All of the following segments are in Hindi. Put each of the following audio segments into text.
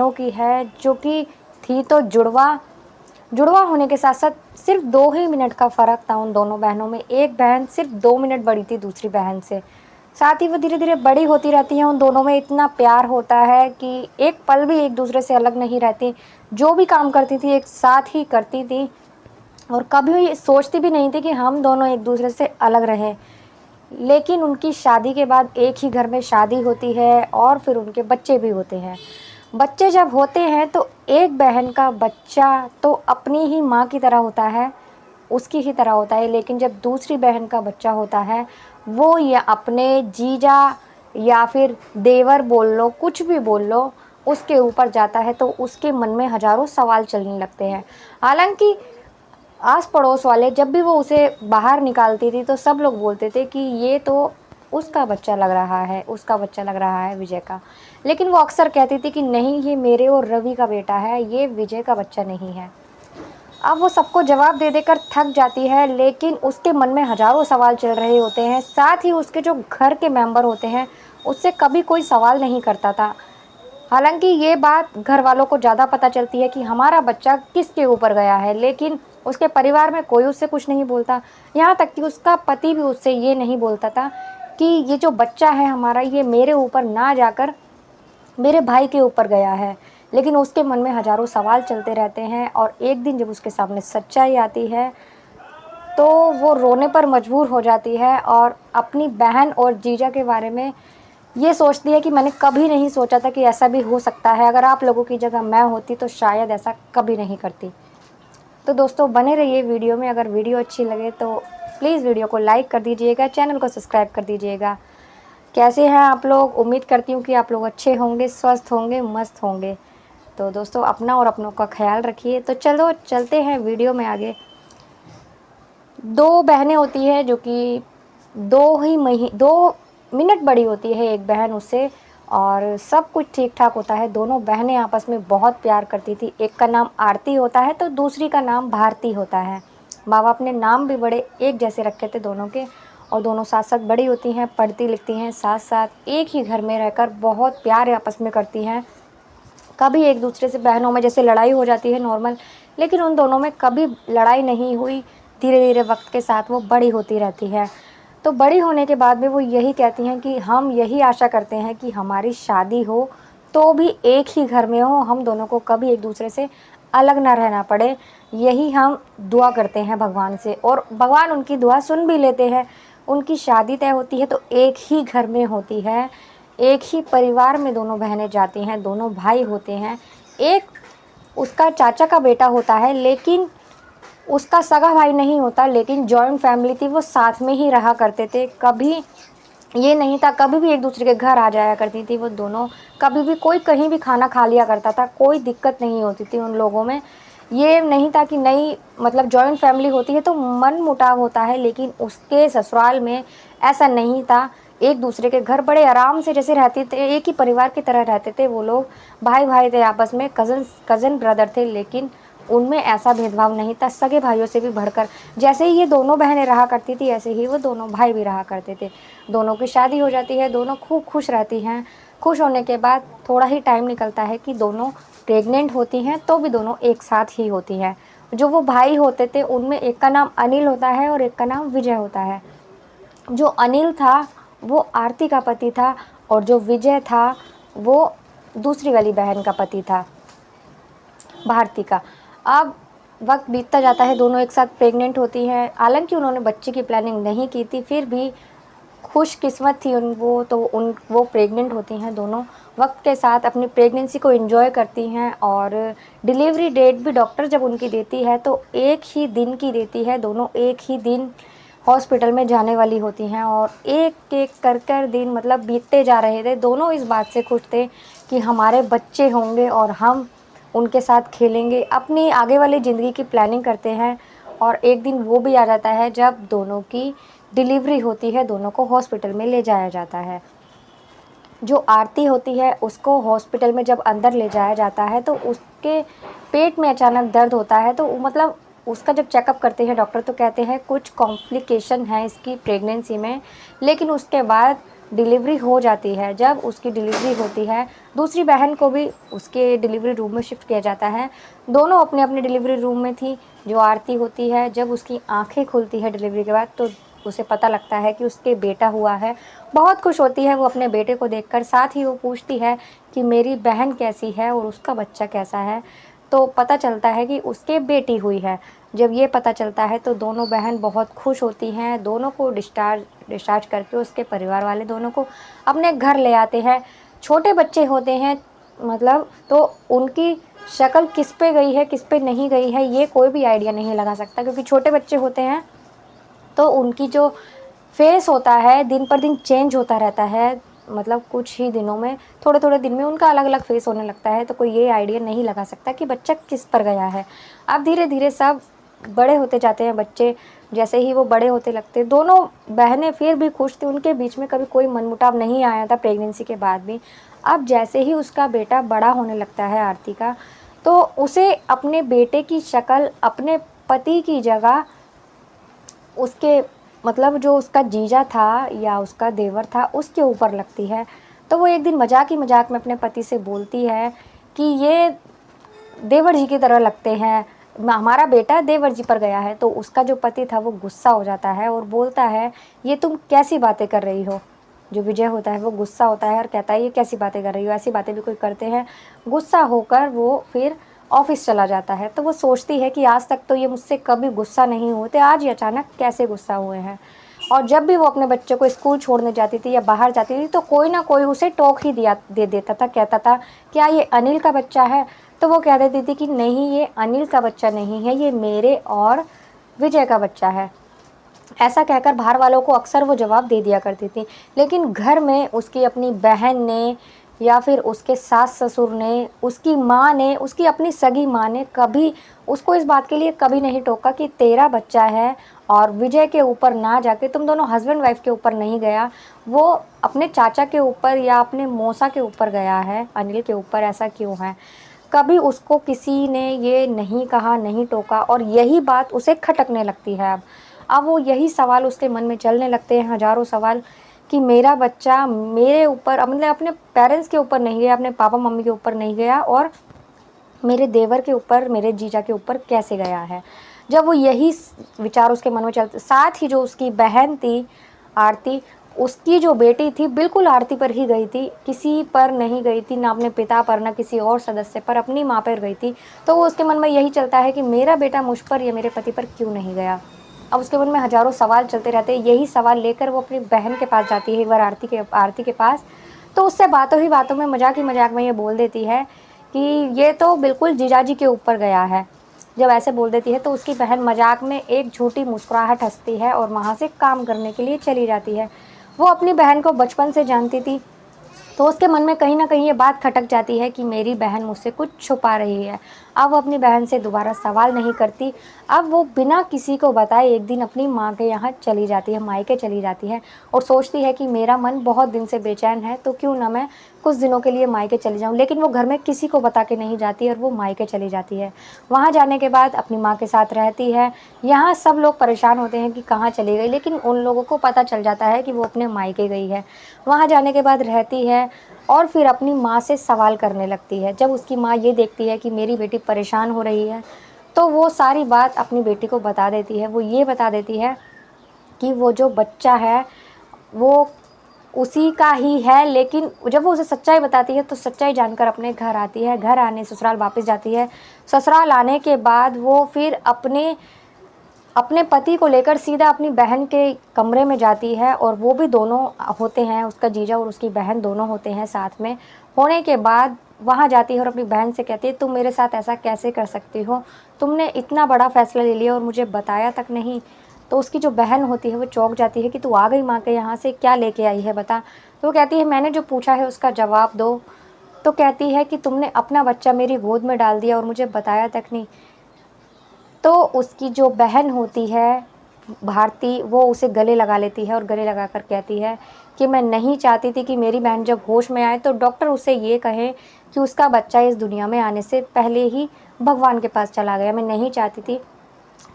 बहनों की है, जो कि थी तो जुड़वा जुड़वा होने के साथ साथ सिर्फ 2 ही मिनट का फ़र्क था उन दोनों बहनों में। एक बहन सिर्फ 2 मिनट बड़ी थी दूसरी बहन से। साथ ही वो धीरे-धीरे बड़ी होती रहती हैं, उन दोनों में इतना प्यार होता है कि एक पल भी एक दूसरे से अलग नहीं रहती। जो भी काम करती थी एक साथ ही करती थी और कभी सोचती भी नहीं थी कि हम दोनों एक दूसरे से अलग रहें। लेकिन उनकी शादी के बाद एक ही घर में शादी होती है और फिर उनके बच्चे भी होते हैं। बच्चे जब होते हैं तो एक बहन का बच्चा तो अपनी ही माँ की तरह होता है, उसकी ही तरह होता है, लेकिन जब दूसरी बहन का बच्चा होता है, वो या अपने जीजा या फिर देवर बोल लो, कुछ भी बोल लो, उसके ऊपर जाता है तो उसके मन में हज़ारों सवाल चलने लगते हैं। हालाँकि आस-पड़ोस वाले जब भी वो उसे बाहर निकालती थी तो सब लोग बोलते थे कि ये तो उसका बच्चा लग रहा है, उसका बच्चा लग रहा है विजय का। लेकिन वो अक्सर कहती थी कि नहीं, ये मेरे और रवि का बेटा है, ये विजय का बच्चा नहीं है। अब वो सबको जवाब दे देकर थक जाती है, लेकिन उसके मन में हज़ारों सवाल चल रहे होते हैं। साथ ही उसके जो घर के मेंबर होते हैं, उससे कभी कोई सवाल नहीं करता था। हालाँकि ये बात घरवालों को ज़्यादा पता चलती है कि हमारा बच्चा किसके ऊपर गया है, लेकिन उसके परिवार में कोई उससे कुछ नहीं बोलता। यहाँ तक कि उसका पति भी उससे ये नहीं बोलता था कि ये जो बच्चा है हमारा, ये मेरे ऊपर ना जाकर मेरे भाई के ऊपर गया है। लेकिन उसके मन में हज़ारों सवाल चलते रहते हैं और एक दिन जब उसके सामने सच्चाई आती है, तो वो रोने पर मजबूर हो जाती है और अपनी बहन और जीजा के बारे में ये सोचती है कि मैंने कभी नहीं सोचा था कि ऐसा भी हो सकता है। अगर आप लोगों की जगह मैं होती तो शायद ऐसा कभी नहीं करती। तो दोस्तों बने रहिए वीडियो में। अगर वीडियो अच्छी लगे तो प्लीज़ वीडियो को लाइक कर दीजिएगा, चैनल को सब्सक्राइब कर दीजिएगा। कैसे हैं आप लोग? उम्मीद करती हूँ कि आप लोग अच्छे होंगे, स्वस्थ होंगे, मस्त होंगे। तो दोस्तों अपना और अपनों का ख्याल रखिए। तो चलो चलते हैं वीडियो में आगे। 2 बहनें होती हैं जो कि 2 मिनट बड़ी होती है एक बहन उससे, और सब कुछ ठीक-ठाक होता है। दोनों बहनें आपस में बहुत प्यार करती थी। एक का नाम आरती होता है तो दूसरी का नाम भारती होता है। माँ-बाप ने नाम भी बड़े एक जैसे रखे थे दोनों के, और दोनों साथ-साथ बड़ी होती हैं, पढ़ती-लिखती हैं, साथ-साथ एक ही घर में रहकर बहुत प्यार आपस में करती हैं। कभी एक दूसरे से बहनों में जैसे लड़ाई हो जाती है नॉर्मल, लेकिन उन दोनों में कभी लड़ाई नहीं हुई। धीरे-धीरे वक़्त के साथ वो बड़ी होती रहती है। तो बड़ी होने के बाद में वो यही कहती हैं कि हम यही आशा करते हैं कि हमारी शादी हो तो भी एक ही घर में हो, हम दोनों को कभी एक दूसरे से अलग ना रहना पड़े। यही हम दुआ करते हैं भगवान से, और भगवान उनकी दुआ सुन भी लेते हैं। उनकी शादी तय होती है तो एक ही घर में होती है, एक ही परिवार में दोनों बहनें जाती हैं, दोनों भाई होते हैं। एक उसका चाचा का बेटा होता है, लेकिन उसका सगा भाई नहीं होता, लेकिन जॉइंट फैमिली थी, वो साथ में ही रहा करते थे। कभी ये नहीं था, कभी भी एक दूसरे के घर आ जाया करती थी वो दोनों। कभी भी कोई कहीं भी खाना खा लिया करता था, कोई दिक्कत नहीं होती थी उन लोगों में। ये नहीं था कि नई मतलब जॉइंट फैमिली होती है तो मनमुटाव होता है, लेकिन उसके ससुराल में ऐसा नहीं था। एक दूसरे के घर बड़े आराम से जैसे रहते थे, एक ही परिवार की तरह रहते थे वो लोग। भाई-भाई थे आपस में, कज़न ब्रदर थे, लेकिन उनमें ऐसा भेदभाव नहीं था, सगे भाइयों से भी बढ़कर। जैसे ही ये दोनों बहनें रहा करती थी, ऐसे ही वो दोनों भाई भी रहा करते थे। दोनों की शादी हो जाती है, दोनों खूब खुश रहती हैं। खुश होने के बाद थोड़ा ही टाइम निकलता है कि दोनों प्रेग्नेंट होती हैं, तो भी दोनों एक साथ ही होती हैं। जो वो भाई होते थे उनमें एक का नाम अनिल होता है और एक का नाम विजय होता है। जो अनिल था वो आरती का पति था, और जो विजय था वो दूसरी वाली बहन का पति था, भारती का। अब वक्त बीतता जाता है, दोनों एक साथ प्रेग्नेंट होती हैं। हालांकि उन्होंने बच्चे की प्लानिंग नहीं की थी, फिर भी खुशकिस्मत थी उन वो प्रेग्नेंट होती हैं दोनों। वक्त के साथ अपनी प्रेगनेंसी को एंजॉय करती हैं, और डिलीवरी डेट भी डॉक्टर जब उनकी देती है तो एक ही दिन की देती है। दोनों एक ही दिन हॉस्पिटल में जाने वाली होती हैं, और एक एक कर दिन मतलब बीतते जा रहे थे। दोनों इस बात से खुश थे कि हमारे बच्चे होंगे और हम उनके साथ खेलेंगे, अपनी आगे वाली ज़िंदगी की प्लानिंग करते हैं। और एक दिन वो भी आ जाता है जब दोनों की डिलीवरी होती है, दोनों को हॉस्पिटल में ले जाया जाता है। जो आरती होती है उसको हॉस्पिटल में जब अंदर ले जाया जाता है तो उसके पेट में अचानक दर्द होता है, तो मतलब उसका जब चेकअप करते हैं डॉक्टर तो कहते हैं कुछ कॉम्प्लिकेशन है इसकी प्रेगनेंसी में। लेकिन उसके बाद डिलीवरी हो जाती है। जब उसकी डिलीवरी होती है दूसरी बहन को भी उसके डिलीवरी रूम में शिफ्ट किया जाता है। दोनों अपने-अपने डिलीवरी रूम में थी। जो आरती होती है, जब उसकी आँखें खुलती है डिलीवरी के बाद, तो उसे पता लगता है कि उसके बेटा हुआ है। बहुत खुश होती है वो अपने बेटे को देखकर, साथ ही वो पूछती है कि मेरी बहन कैसी है और उसका बच्चा कैसा है? तो पता चलता है कि उसके बेटी हुई है। जब ये पता चलता है तो दोनों बहन बहुत खुश होती हैं, दोनों को डिस्चार्ज करके उसके परिवार वाले दोनों को अपने घर ले आते हैं। छोटे बच्चे होते हैं, मतलब तो उनकी शक्ल किस पे गई है, किस पे नहीं गई है, ये कोई भी आइडिया नहीं लगा सकता, क्योंकि छोटे बच्चे होते हैं तो उनकी जो फेस होता है दिन पर दिन चेंज होता रहता है। मतलब कुछ ही दिनों में, थोड़े-थोड़े दिन में उनका अलग-अलग फेस होने लगता है, तो कोई ये आइडिया नहीं लगा सकता कि बच्चा किस पर गया है। अब धीरे-धीरे सब बड़े होते जाते हैं बच्चे, जैसे ही वो बड़े होते लगते, दोनों बहनें फिर भी खुश थीं, उनके बीच में कभी कोई मनमुटाव नहीं आया था प्रेगनेंसी के बाद भी। अब जैसे ही उसका बेटा बड़ा होने लगता है आरती का, तो उसे अपने बेटे की शक्ल अपने पति की जगह उसके, मतलब जो उसका जीजा था या उसका देवर था, उसके ऊपर लगती है। तो वो एक दिन मज़ाक ही मज़ाक में अपने पति से बोलती है कि ये देवर जी की तरह लगते हैं, हमारा बेटा देवर जी पर गया है। तो उसका जो पति था वो गुस्सा हो जाता है और बोलता है, ये तुम कैसी बातें कर रही हो? जो विजय होता है वो गुस्सा होता है और कहता है, ये कैसी बातें कर रही हो? ऐसी बातें भी कोई करते हैं? गुस्सा होकर वो फिर ऑफ़िस चला जाता है। तो वो सोचती है कि आज तक तो ये मुझसे कभी गुस्सा नहीं हुए थे, आज ये अचानक कैसे गुस्सा हुए हैं? और जब भी वो अपने बच्चे को स्कूल छोड़ने जाती थी या बाहर जाती थी, तो कोई ना कोई उसे टोक ही दे देता था, कहता था, क्या ये अनिल का बच्चा है? तो वो कह देती थी कि नहीं, ये अनिल का बच्चा नहीं है, ये मेरे और विजय का बच्चा है। ऐसा कहकर बाहर वालों को अक्सर वो जवाब दे दिया करती थी। लेकिन घर में उसकी अपनी बहन ने या फिर उसके सास-ससुर ने, उसकी माँ ने, उसकी अपनी सगी माँ ने कभी उसको इस बात के लिए कभी नहीं टोका कि तेरा बच्चा है और विजय के ऊपर ना जाके तुम दोनों हस्बैंड वाइफ के ऊपर नहीं गया, वो अपने चाचा के ऊपर या अपने मौसा के ऊपर गया है, अनिल के ऊपर ऐसा क्यों है? कभी उसको किसी ने ये नहीं कहा, नहीं टोका, और यही बात उसे खटकने लगती है अब। अब वो यही सवाल उसके मन में चलने लगते हैं, हज़ारों सवाल, कि मेरा बच्चा मेरे ऊपर, मतलब अपने पेरेंट्स के ऊपर नहीं गया, अपने पापा-मम्मी के ऊपर नहीं गया और मेरे देवर के ऊपर, मेरे जीजा के ऊपर कैसे गया है? जब वो यही विचार उसके मन में चलते, साथ ही जो उसकी बहन थी आरती, उसकी जो बेटी थी बिल्कुल आरती पर ही गई थी, किसी पर नहीं गई थी, ना अपने पिता पर, ना किसी और सदस्य पर, अपनी माँ पर गई थी। तो वो उसके मन में यही चलता है कि मेरा बेटा मुझ पर या मेरे पति पर क्यों नहीं गया? अब उसके मन में हज़ारों सवाल चलते रहते हैं। यही सवाल लेकर वो अपनी बहन के पास जाती है एक बार, आरती के पास। तो उससे बातों ही बातों में, मज़ाक ही मज़ाक में ये बोल देती है कि ये तो बिल्कुल जीजाजी के ऊपर गया है। जब ऐसे बोल देती है तो उसकी बहन मज़ाक में एक झूठी मुस्कुराहट हँसती है और वहाँ से काम करने के लिए चली जाती है। वो अपनी बहन को बचपन से जानती थी, तो उसके मन में कहीं न कहीं ये बात खटक जाती है कि मेरी बहन मुझसे कुछ छुपा रही है। अब वो अपनी बहन से दोबारा सवाल नहीं करती। अब वो बिना किसी को बताए एक दिन अपनी माँ के यहाँ चली जाती है, मायके चली जाती है और सोचती है कि मेरा मन बहुत दिन से बेचैन है, तो क्यों ना मैं कुछ दिनों के लिए मायके चली जाऊँ। लेकिन वो घर में किसी को बता के नहीं जाती और वो मायके चली जाती है। वहाँ जाने के बाद अपनी माँ के साथ रहती है। यहाँ सब लोग परेशान होते हैं कि कहाँ चली गई, लेकिन उन लोगों को पता चल जाता है कि वो अपने मायके गई है। वहाँ जाने के बाद रहती है और फिर अपनी माँ से सवाल करने लगती है। जब उसकी माँ ये देखती है कि मेरी बेटी परेशान हो रही है, तो वो सारी बात अपनी बेटी को बता देती है। वो ये बता देती है कि वो जो बच्चा है वो उसी का ही है, लेकिन जब वो उसे सच्चाई बताती है तो सच्चाई जानकर अपने घर आती है। घर आने ससुराल वापस जाती है। ससुराल आने के बाद वो फिर अपने अपने पति को लेकर सीधा अपनी बहन के कमरे में जाती है और वो भी दोनों होते हैं, उसका जीजा और उसकी बहन दोनों होते हैं साथ में। होने के बाद वहाँ जाती है और अपनी बहन से कहती है, तुम मेरे साथ ऐसा कैसे कर सकती हो? तुमने इतना बड़ा फ़ैसला ले लिया और मुझे बताया तक नहीं। तो उसकी जो बहन होती है वो चौंक जाती है कि तू आ गई माँ के यहाँ से, क्या लेके आई है बता? तो वो कहती है, मैंने जो पूछा है उसका जवाब दो। तो कहती है कि तुमने अपना बच्चा मेरी गोद में डाल दिया और मुझे बताया तक नहीं। तो उसकी जो बहन होती है भारती, वो उसे गले लगा लेती है और गले लगाकर कहती है कि मैं नहीं चाहती थी कि मेरी बहन जब होश में आए तो डॉक्टर उसे ये कहे कि उसका बच्चा इस दुनिया में आने से पहले ही भगवान के पास चला गया। मैं नहीं चाहती थी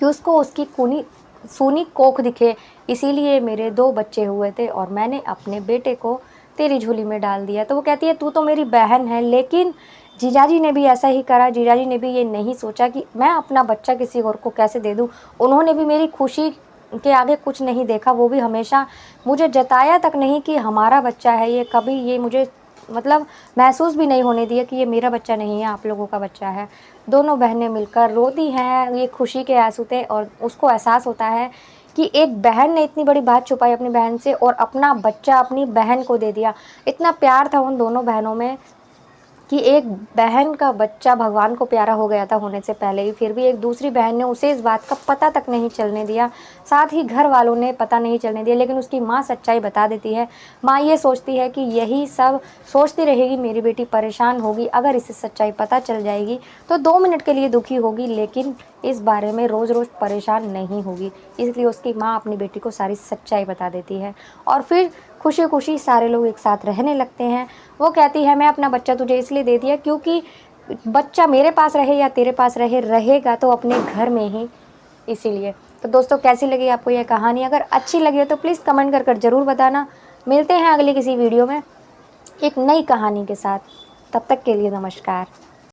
कि उसको उसकी खूनी सूनी कोख दिखे, इसीलिए मेरे 2 बच्चे हुए थे और मैंने अपने बेटे को तेरी झोली में डाल दिया। तो वो कहती है तू तो मेरी बहन है, लेकिन जीजाजी ने भी ऐसा ही करा। जीजाजी ने भी ये नहीं सोचा कि मैं अपना बच्चा किसी और को कैसे दे दूँ। उन्होंने भी मेरी खुशी के आगे कुछ नहीं देखा। वो भी हमेशा मुझे जताया तक नहीं कि हमारा बच्चा है ये। कभी ये मुझे मतलब महसूस भी नहीं होने दिया कि ये मेरा बच्चा नहीं है, आप लोगों का बच्चा है। दोनों बहनें मिलकर रोती हैं, ये खुशी के आंसू थे। और उसको एहसास होता है कि एक बहन ने इतनी बड़ी बात छुपाई अपनी बहन से और अपना बच्चा अपनी बहन को दे दिया। इतना प्यार था उन दोनों बहनों में कि एक बहन का बच्चा भगवान को प्यारा हो गया था होने से पहले ही, फिर भी एक दूसरी बहन ने उसे इस बात का पता तक नहीं चलने दिया। साथ ही घर वालों ने पता नहीं चलने दिया, लेकिन उसकी माँ सच्चाई बता देती है। माँ ये सोचती है कि यही सब सोचती रहेगी, मेरी बेटी परेशान होगी, अगर इसे सच्चाई पता चल जाएगी तो 2 मिनट के लिए दुखी होगी, लेकिन इस बारे में रोज़ रोज़ परेशान नहीं होगी। इसलिए उसकी माँ अपनी बेटी को सारी सच्चाई बता देती है और फिर खुशी खुशी सारे लोग एक साथ रहने लगते हैं। वो कहती है मैं अपना बच्चा तुझे इसलिए दे दिया क्योंकि बच्चा मेरे पास रहे या तेरे पास रहे, रहेगा तो अपने घर में ही, इसीलिए। तो दोस्तों कैसी लगी आपको यह कहानी? अगर अच्छी लगी हो तो प्लीज़ कमेंट कर ज़रूर बताना। मिलते हैं अगली किसी वीडियो में एक नई कहानी के साथ। तब तक के लिए नमस्कार।